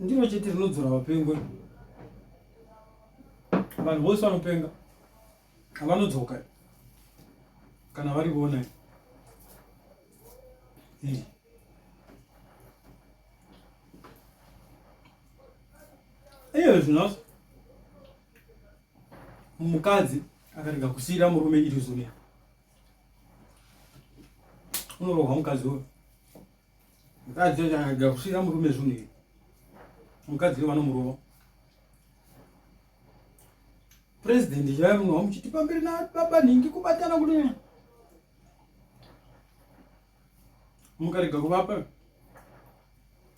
ndiro chete rinodzora vapengo. Vanhu vose vanopenga havanodzoka kana vari kuona iyo zvinoso mukadzi akarega kusiyira murume irizo ne unorohwa mukadzi uyo. Mukadzi akarega kusiyira murume zvunhu mukadzi vanomurova. President yaimunhu wamuchiti pamberi nababa nhingi kubatana kudini mukarega kuvapa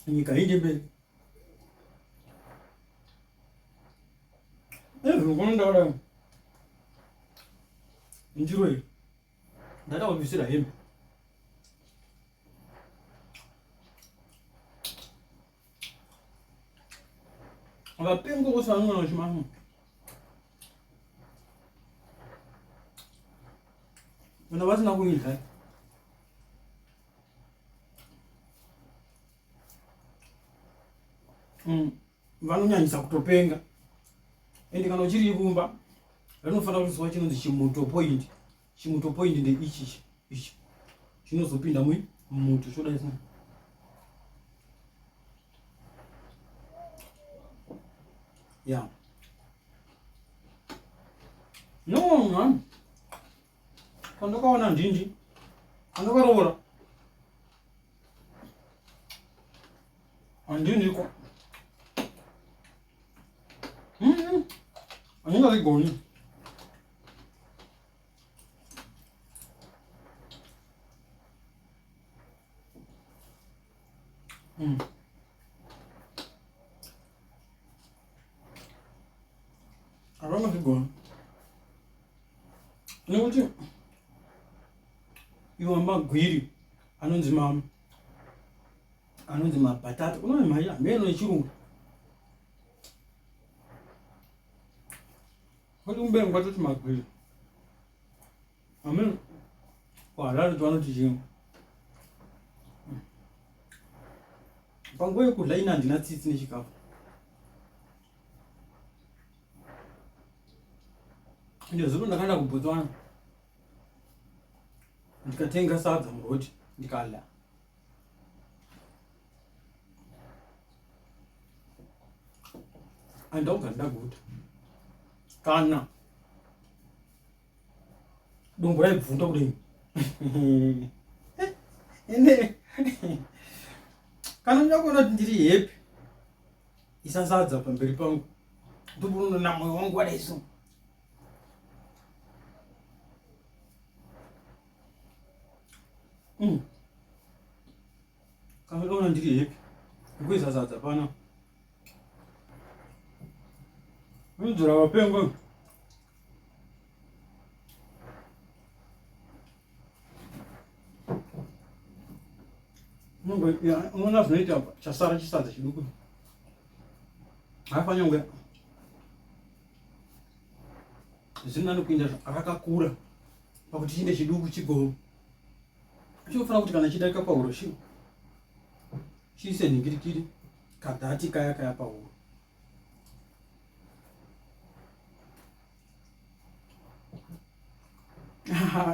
nyika inde mberi. Zvinondaura ndiro iyi ndatakuvisira hembe vapengo vose vanomwana vachimanu kana vasina kuidya vanonyanyisa kutopenga. Ende kana uchiri ivumba rinofanira kuziva chinonzi chimuto point. Chimuto point ndeichi ichi chinozopinda mumuto chodai sina. Yeah. No man. Pandakaona ndinji andakaroora andinjiko andingazigoni. Avangazigoni nekuti iwo magwiri anonzi mabhatata unoona mhaya meno yechirungu kuti mubereki kwatoti magwiri ameno kuharare tivanoti chimwe panguva yekudya ina handina tsitsi nechikafu. Ndezuro ndakaenda kuBotswana ndikatenga sadza muroti ndikadya. Andauga ndaguta kana dongo raibvunda kudai ende kana ndakuona kuti ndiri happy isasadza pamberi pangu ndobunoona mwoyo wangu wadaiso kana ndakuona ndiri happy ndikuisasadza pana unzura vapengo unoona zvinoita chasara chisadza chiduku haifanyange zvinani nokuenda akakakura pakuti chinde chiduku chigomo chinofanira kuti kana chidarika pahuro chiise nhingirikiri kadhati kaya kaya pahuro.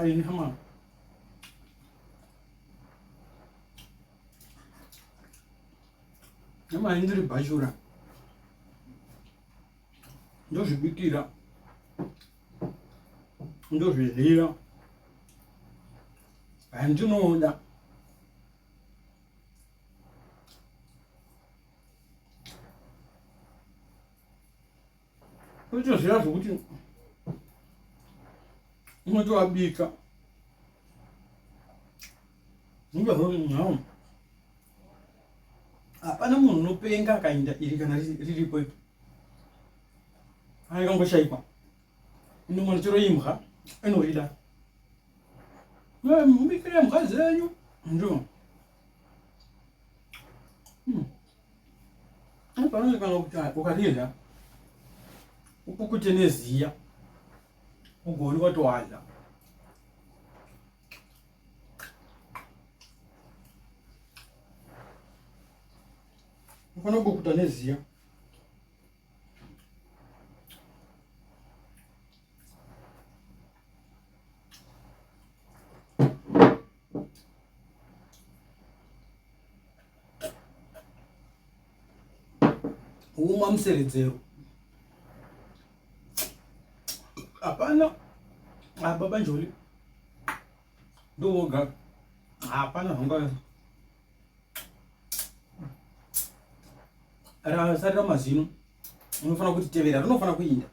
Inama nyama indiri bhashura ndozvibikira ndozvirira handinoda kuitoziva zvokuti unotovabika ngehoinao hapana munhu unopenga akaenda iri kana riripo ipo aikangoshaikwa inomwana chero imha inorida mubikire mha dzenyu ndo panozi kana ukarirya upukute neziya ugoni watowadla Ufana kukuta neziya. Uma mseredzero. Hapana. Baba njoli. Ndoga. Hapana honga. Sarira mazino. Unofana kuti tevera, rinofana kuinda.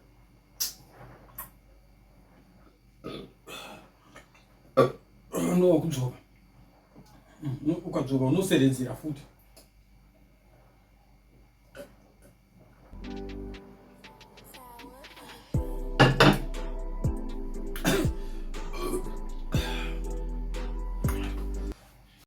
No kudzoka. Ukadzoka unoseredzera futi.